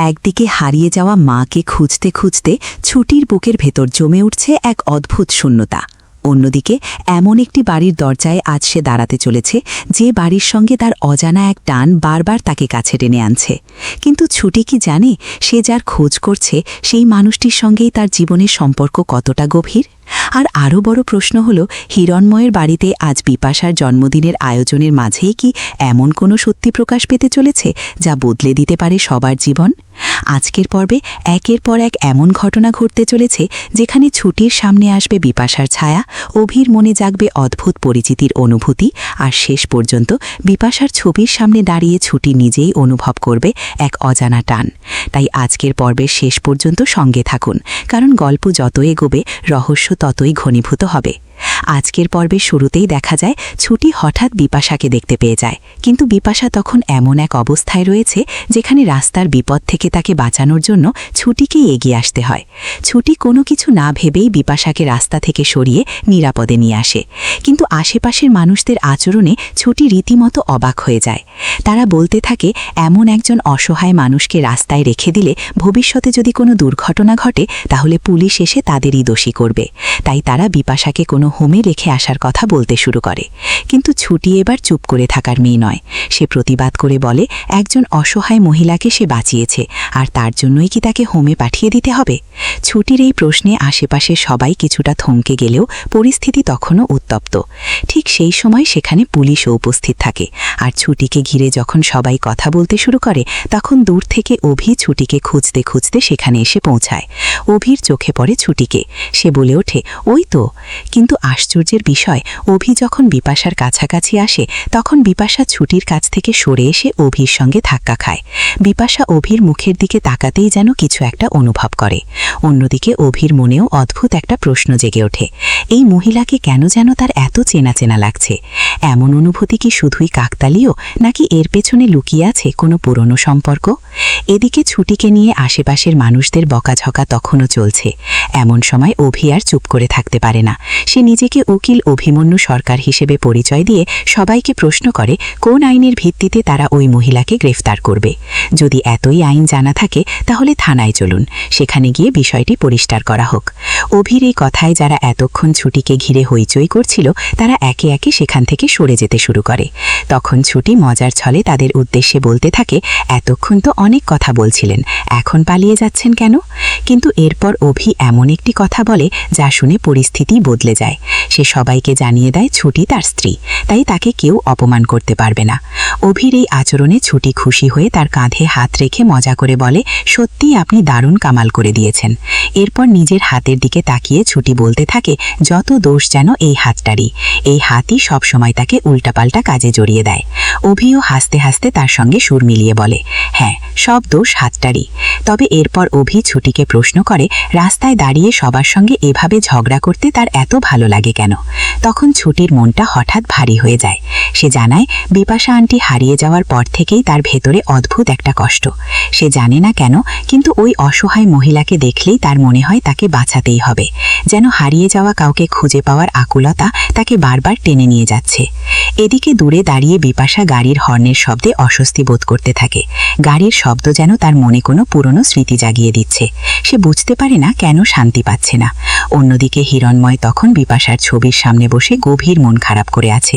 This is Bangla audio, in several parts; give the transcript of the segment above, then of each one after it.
একদিকে হারিয়ে যাওয়া মাকে খুঁজতে খুঁজতে ছুটির বুকের ভেতর জমে উঠছে এক অদ্ভুত শূন্যতা। অন্যদিকে এমন একটি বাড়ির দরজায় আজ সে দাঁড়াতে চলেছে, যে বাড়ির সঙ্গে তার অজানা এক টান বারবার তাকে কাছে টেনে আনছে। কিন্তু ছুটি কি জানে, সে যার খোঁজ করছে সেই মানুষটির সঙ্গেই তার জীবনের সম্পর্ক কতটা গভীর? আর আরও বড় প্রশ্ন হল, হিরণময়ের বাড়িতে আজ বিপাশার জন্মদিনের আয়োজনের মাঝেই কি এমন কোনো সত্যি প্রকাশ পেতে চলেছে যা বদলে দিতে পারে সবার জীবন? আজকের পর্বে একের পর এক এমন ঘটনা ঘটতে চলেছে যেখানে ছুটির সামনে আসবে বিপাশার ছায়া, অভির মনে জাগবে অদ্ভুত পরিচিতির অনুভূতি, আর শেষ পর্যন্ত বিপাশার ছবির সামনে দাঁড়িয়ে ছুটি নিজেই অনুভব করবে এক অজানা টান। তাই আজকের পর্বের শেষ পর্যন্ত সঙ্গে থাকুন, কারণ গল্প যত এগোবে রহস্য ততই ঘনীভূত হবে। আজকের পর্বের শুরুতেই দেখা যায় ছুটি হঠাৎ বিপাশাকে দেখতে পেয়ে যায়, কিন্তু বিপাশা তখন এমন এক অবস্থায় রয়েছে যেখানে রাস্তার বিপদ থেকে তাকে বাঁচানোর জন্য ছুটিকেই এগিয়ে আসতে হয়। ছুটি কোনো কিছু না ভেবেই বিপাশাকে রাস্তা থেকে সরিয়ে নিরাপদে নিয়ে আসে, কিন্তু আশেপাশের মানুষদের আচরণে ছুটি রীতিমতো অবাক হয়ে যায়। তারা বলতে থাকে, এমন একজন অসহায় মানুষকে রাস্তায় রেখে দিলে ভবিষ্যতে যদি কোনো দুর্ঘটনা ঘটে তাহলে পুলিশ এসে তাদেরই দোষী করবে। তাই তারা বিপাশাকে কোনো হোমে রেখে আসার কথা বলতে শুরু করে। কিন্তু ছুটি এবার চুপ করে থাকার মেয়ে নয়। সে প্রতিবাদ করে বলে, একজন অসহায় মহিলাকে সে বাঁচিয়েছে, আর তার জন্যই কি তাকে হোমে পাঠিয়ে দিতে হবে? ছুটির এই প্রশ্নে আশেপাশে সবাই কিছুটা থমকে গেলেও পরিস্থিতি তখনও উত্তপ্ত। ঠিক সেই সময় সেখানে পুলিশও উপস্থিত থাকে, আর ছুটিকে ঘিরে যখন সবাই কথা বলতে শুরু করে তখন দূর থেকে অভি ছুটিকে খুঁজতে খুঁজতে সেখানে এসে পৌঁছায়। অভির চোখে পড়ে ছুটিকে। সে বলে ওঠে, ওই তো। কিন্তু আশ্চর্যের বিষয়, অভি যখন বিপাশার কাছাকাছি আসে তখন বিপাশা ছুটির কাছ থেকে সরে এসে অভির সঙ্গে ধাক্কা খায়। বিপাশা অভির মুখের দিকে তাকাতেই যেন কিছু একটা অনুভব করে। অন্যদিকে অভির মনেও অদ্ভুত একটা প্রশ্ন জেগে ওঠে, এই মহিলাকে কেন যেন তার এত চেনা চেনা লাগছে। এমন অনুভূতি কি শুধুই কাকতালীয়, নাকি এর পেছনে লুকিয়ে আছে কোনো পুরনো সম্পর্ক? এদিকে ছুটিকে নিয়ে আশেপাশের মানুষদের বকাঝকা তখনও চলছে। এমন সময় অভি আর চুপ করে থাকতে পারে না। সে নিজেকে উকিল অভিমন্যু সরকার হিসেবে পরিচয় দিয়ে সবাইকে প্রশ্ন করে, কোন আইনের ভিত্তিতে তারা ওই মহিলাকে গ্রেফতার করবে। যদি এতই আইন জানা থাকে তাহলে থানায় চলুন, সেখানে গিয়ে বিষয়টি পরিষ্কার করা হোক। অভির এই কথায় যারা এতক্ষণ ছুটিকে ঘিরে হইচই করছিল তারা একে একে সেখান থেকে সরে যেতে শুরু করে। তখন ছুটি মজার ছলে তাদের উদ্দেশ্যে বলতে থাকে, এতক্ষণ তো অনেক কথা বলছিলেন, এখন পালিয়ে যাচ্ছেন কেন? কিন্তু এরপর অভি এমন একটি কথা বলে যা শুনে পরিস্থিতি বদলে যায়। সে সবাইকে জানিয়ে দেয় ছুটি তার স্ত্রী, তাই তাকে কেউ অপমান করতে পারবে না। অভির এই আচরণে ছুটি খুশি হয়ে তার কাঁধে হাত রেখে মজা করে বলে, সত্যিই আপনি দারুণ কামাল করে দিয়েছেন। এরপর নিজের হাতের দিকে তাকিয়ে ছুটি বলতে থাকে, যত দোষ যেন এই হাতটারই। এই হাতই সবসময় তাকে উল্টাপাল্টা কাজে জড়িয়ে দেয়। অভিও হাসতে হাসতে তার সঙ্গে সুর মিলিয়ে বলে, হ্যাঁ, সব দোষ হাতটারই। তবে এরপর অভি ছুটিকে প্রশ্ন করে, রাস্তায় দাঁড়িয়ে সবার সঙ্গে এভাবে ঝগড়া করতে তার এত ভালো লাগে কেন? তখন ছুটির মনটা হঠাৎ ভারী হয়ে যায়। সে জানায়, বিপাশা আন্টি হারিয়ে যাওয়ার পর থেকেই তার ভেতরে অদ্ভুত একটা কষ্ট। সে জানে না কেন, কিন্তু ওই অসহায় মহিলাকে দেখলেই তার মনে হয় তাকে বাঁচাতেই হবে। যেন হারিয়ে যাওয়া কাউকে খুঁজে পাওয়ার আকুলতা তাকে বারবার টেনে নিয়ে যাচ্ছে। এদিকে দূরে দাঁড়িয়ে বিপাশা গাড়ির হর্নের শব্দে অস্বস্তি বোধ করতে থাকে। গাড়ির শব্দ যেন তার মনে কোনো পুরনো স্মৃতি জাগিয়ে দিচ্ছে। সে বুঝতে পারে না কেন শান্তি পাচ্ছে না। অন্যদিকে হিরণময় তখন বিপাশার ছবির সামনে বসে গভীর মন খারাপ করে আছে।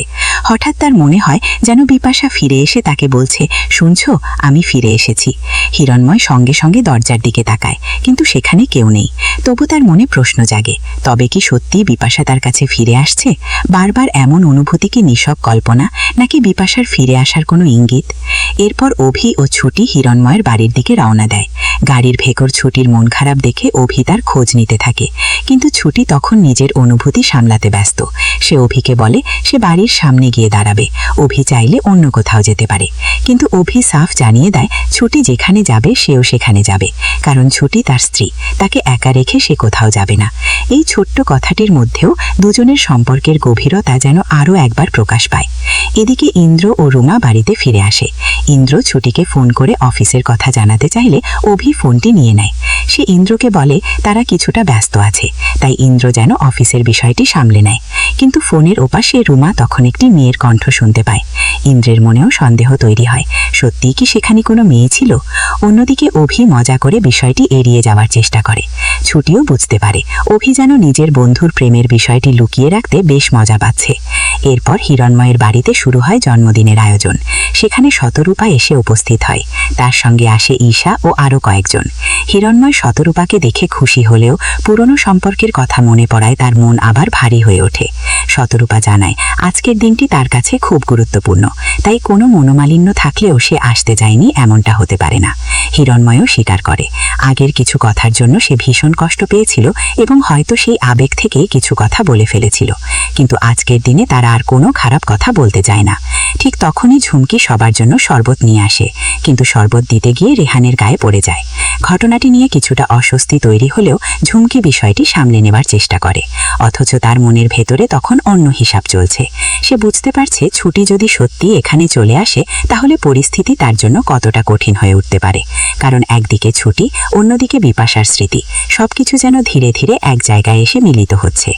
হঠাৎ তার মনে হয় যেন বিপাশা ফিরে এসে তাকে বলছে, শুনছো, আমি ফিরে এসেছি। হিরণময় সঙ্গে সঙ্গে দরজার দিকে তাকায়, কিন্তু সেখানে কেউ নেই। তবু তার মনে প্রশ্ন জাগে, তবে কি সত্যিই বিপাশা তার কাছে ফিরে আসছে? বারবার এমন অনুভূতি কি নিছক কল্পনা, নাকি বিপাশার ফিরে আসার কোনো ইঙ্গিত? এরপর অভি ও ছুটি হিরণময়ের বাড়ির দিকে রওনা দেয়। গাড়ির ভেতর ছুটির মন খারাপ দেখে অভি তার খোঁজ নিতে থাকে, কিন্তু ছুটি তখন নিজের অনুভূতি সামলাতে ব্যস্ত। সে অভিকে বলে সে বাড়ির সামনে গিয়ে দাঁড়াবে, অভি চাইলে অন্য কোথাও যেতে পারে। কিন্তু অভি সাফ জানিয়ে দেয়, ছুটি যেখানে যাবে সেও সেখানে যাবে, কারণ ছুটি তার স্ত্রী, তাকে একা রেখে সে কোথাও যাবে না। এই ছোট্ট কথাটির মধ্যেও দুজনের সম্পর্কের গভীরতা যেন আরও একবার প্রকাশ পায়। এদিকে ইন্দ্র ও রুমা বাড়িতে ফিরে আসে। ইন্দ্র ছুটিকে ফোন করে অফিসের কথা জানাতে চাইলে অভি ফোনটি নিয়ে নেয়। সে ইন্দ্রকে বলে তারা কিছুটা ব্যস্ত আছে, তাই ইন্দ্র যেন অফিসের বিষয়টি সামলে নেয়। কিন্তু ফোনের ওপাশে রুমা তখন একটি মেয়ের কণ্ঠ শুনতে পায়। ইন্দ্রের মনেও সন্দেহ তৈরি হয়, সত্যিই কি সেখানে কোনো মেয়ে ছিল? অন্যদিকে অভি মজা করে বিষয়টি এড়িয়ে যাওয়ার চেষ্টা করে। ছুটিও বুঝতে পারে অভি যেন নিজের বন্ধুর প্রেমের বিষয়টি লুকিয়ে রাখতে বেশ মজা পাচ্ছে। এরপর হিরণ্ময়ের বাড়িতে শুরু হয় জন্মদিনের আয়োজন। সেখানে শতরূপা এসে উপস্থিত হয়, তার সঙ্গে আসে ঈশা ও আরও কয়েকজন। হিরণ্ময় শতরূপাকে দেখে খুশি হলেও পুরনো সম্পর্কের কথা মনে পড়ায় তার মন আবার ভারী হয়ে ওঠে। শতরূপা জানায় আজকের দিনটি তার কাছে খুব গুরুত্বপূর্ণ, তাই কোনো মনোমালিন্য থাকলেও সে আসতে যায়নি এমনটা হতে পারে না। হিরণ্ময়ও স্বীকার করে আগের কিছু কথার জন্য সে ভীষণ কষ্ট পেয়েছিল এবং হয়তো সেই আবেগ থেকেই কিছু কথা বলে ফেলেছিল, কিন্তু আজকের দিনে তারা আর কোনো খারাপ কথা বলতে চায় না। ঠিক তখনই ঝুমকি সবার জন্য শরবত নিয়ে আসে, কিন্তু শরবত দিতে গিয়ে রেহানের গায়ে পড়ে যায়। ঘটনাটি নিয়ে কিছুটা অস্বস্তি তৈরি হলেও ঝুমকি বিষয়টি সামলে নেবার চেষ্টা করে, অথচ তার মনের ভেতরে তখন অন্য হিসাব চলছে। সে বুঝতে পারছে ছুটি যদি সত্যি এখানে চলে আসে তাহলে পরিস্থিতি তার জন্য কতটা কঠিন হয়ে উঠতে পারে, কারণ একদিকে ছুটি, অন্যদিকে বিপাশার স্মৃতি, সবকিছু যেন ধীরে ধীরে এক জায়গায় এসে মিলিত হচ্ছে।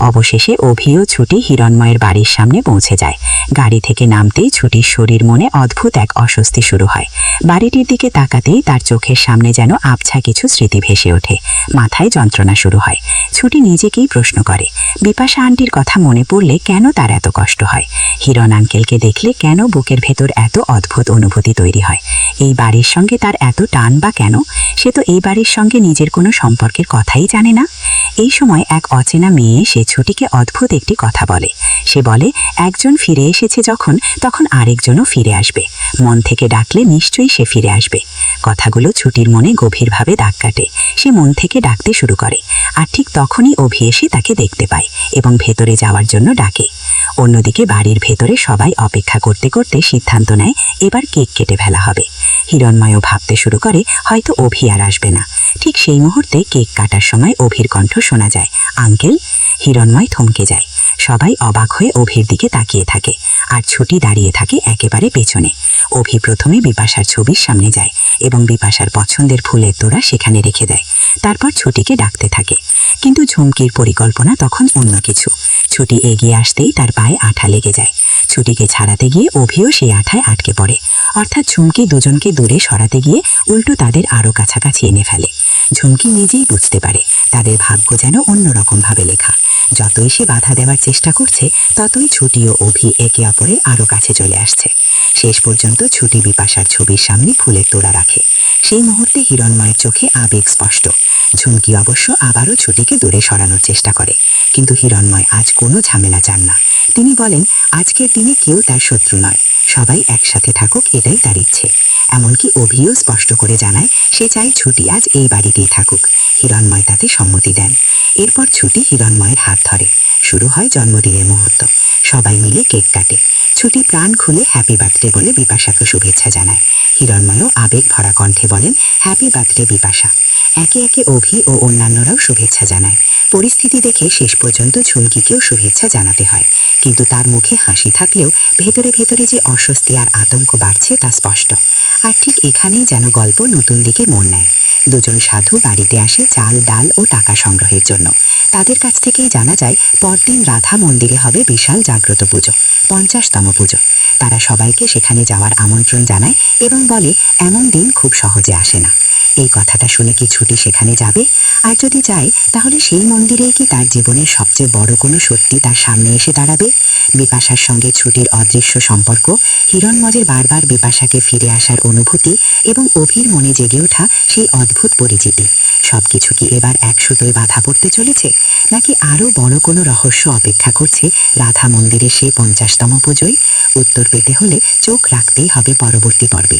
অবশেষে অভি ও ছুটি হিরণ্ময়ের বাড়ির সামনে পৌঁছে যায়। গাড়ি থেকে নামতেই ছুটির শরীর মনে অদ্ভুত এক অস্বস্তি শুরু হয়। বাড়িটির দিকে তাকাতেই তার চোখের সামনে যেন আবছা কিছু স্মৃতি ভেসে ওঠে, মাথায় যন্ত্রণা শুরু হয়। ছুটি নিজেকেই প্রশ্ন করে বিপাশা আন্টির কথা মনে পড়লে কেন তার এত কষ্ট হয়, হিরণ আঙ্কেলকে দেখলে কেন বুকের ভেতর এত অদ্ভুত অনুভূতি তৈরি হয়, এই বাড়ির সঙ্গে তার এত টান বা কেন? সে তো এই বাড়ির সঙ্গে নিজের কোনো সম্পর্কের কথাই জানে না। এই সময় এক অচেনা মেয়ে সে ছুটিকে অদ্ভুত একটি কথা বলে। সে বলে একজন ফিরে এসেছে যখন, তখন আরেকজনও ফিরে আসবে, মন থেকে ডাকলে নিশ্চয়ই সে ফিরে আসবে। কথাগুলো ছুটির মনে গভীরভাবে দাগ কাটে। সে মন থেকে ডাকতে শুরু করে, আর ঠিক তখনই অভি এসে তাকে দেখতে পায় এবং ভেতরে যাওয়ার জন্য ডাকে। অন্যদিকে বাড়ির ভেতরে সবাই অপেক্ষা করতে করতে সিদ্ধান্ত নেয় এবার কেক কেটে ফেলা হবে। হিরণ্ময়ও ভাবতে শুরু করে হয়তো অভি আর আসবে না। ঠিক সেই মুহূর্তে কেক কাটার সময় অভির কণ্ঠ শোনা যায়, আঙ্কেল। হিরণ্ময় থমকে যায়। সবাই অবাক হয়ে অভির দিকে তাকিয়ে থাকে, আর ছুটি দাঁড়িয়ে থাকে একেবারে পেছনে। অভি প্রথমে বিপাশার ছবির সামনে যায় এবং বিপাশার পছন্দের ফুলের তোড়া সেখানে রেখে দেয়। তারপর ছুটিকে ডাকতে থাকে, কিন্তু ঝুমকির পরিকল্পনা তখন অন্য কিছু। ছুটি এগিয়ে আসতেই তার পায়ে আঠা লেগে যায়। ছুটিকে ছাড়াতে গিয়ে অভিও সেই আঠায় আটকে পড়ে, অর্থাৎ ঝুমকি দুজনকে দূরে সরাতে গিয়ে উল্টো তাদের আরও কাছাকাছি এনে ফেলে। ঝুমকি নিজেই বুঝতে পারে তাদের ভাগ্য যেন অন্যরকমভাবে লেখা। যতই সে বাধা দেওয়ার চেষ্টা করছে ততই ছুটি ও অভি একে অপরের আরও কাছে চলে আসছে। শেষ পর্যন্ত ছুটি বিপাশার ছবির সামনে ফুলের তোড়া রাখে। সেই মুহূর্তে হিরণ্ময়ের চোখে আবেগ স্পষ্ট। ঝুমকি অবশ্য আবারও ছুটিকে দূরে সরানোর চেষ্টা করে, কিন্তু হিরণ্ময় আজ কোনো ঝামেলা চান না। তিনি বলেন আজকের দিনে কেউ তার শত্রু নয়, সবাই একসাথে থাকুক, এটাই তার ইচ্ছে। এমনকি অভিও স্পষ্ট করে জানায় সে চায় ছুটি আজ এই বাড়িতেই থাকুক। হিরণ্ময় তাতে সম্মতি দেন। এরপর ছুটি হিরণ্ময়ের হাত ধরে। শুরু হয় জন্মদিনের মুহূর্ত। সবাই মিলে কেক কাটে। ছুটি প্রাণ খুলে হ্যাপি বার্থডে বলে বিপাশাকে শুভেচ্ছা জানায়। হিরণ্ময়ও আবেগ ভরা কণ্ঠে বলেন হ্যাপি বার্থডে বিপাশা। একে একে অভি ও অন্যান্যরাও শুভেচ্ছা জানায়। পরিস্থিতি দেখে শেষ পর্যন্ত ঝুমকিকেও শুভেচ্ছা জানাতে হয়, কিন্তু তার মুখে হাসি থাকলেও ভেতরে ভেতরে যে অস্বস্তি আর আতঙ্ক বাড়ছে তা স্পষ্ট। আর ঠিক এখানেই যেন গল্প নতুন দিকে মোড় নেয়। দুজন সাধু বাড়িতে আসে চাল, ডাল ও টাকা সংগ্রহের জন্য। তাদের কাছ থেকেই জানা যায় পরদিন রাধা মন্দিরে হবে বিশাল জাগ্রত পুজো, 50তম পুজো। তারা সবাইকে সেখানে যাওয়ার আমন্ত্রণ জানায় এবং বলে এমন দিন খুব সহজে আসে না। এই কথাটা শুনে কি ছুটি সেখানে যাবে? আর যদি যায় তাহলে সেই মন্দিরেই কি তার জীবনের সবচেয়ে বড় কোনো সত্যি তার সামনে এসে দাঁড়াবে? বিপাশার সঙ্গে ছুটির অদৃশ্য সম্পর্ক, হিরণ্ময়ের বারবার বিপাশাকে ফিরে আসার অনুভূতি এবং অভির মনে জেগে ওঠা সেই অদ্ভুত পরিচিতি, সবকিছু কি এবার এক সুতোয় বাধা পড়তে চলেছে, নাকি আরও বড় কোনো রহস্য অপেক্ষা করছে রাধা মন্দিরে সেই 50তম পুজোয়? উত্তর পেতে হলে চোখ রাখতেই হবে পরবর্তী পর্বে।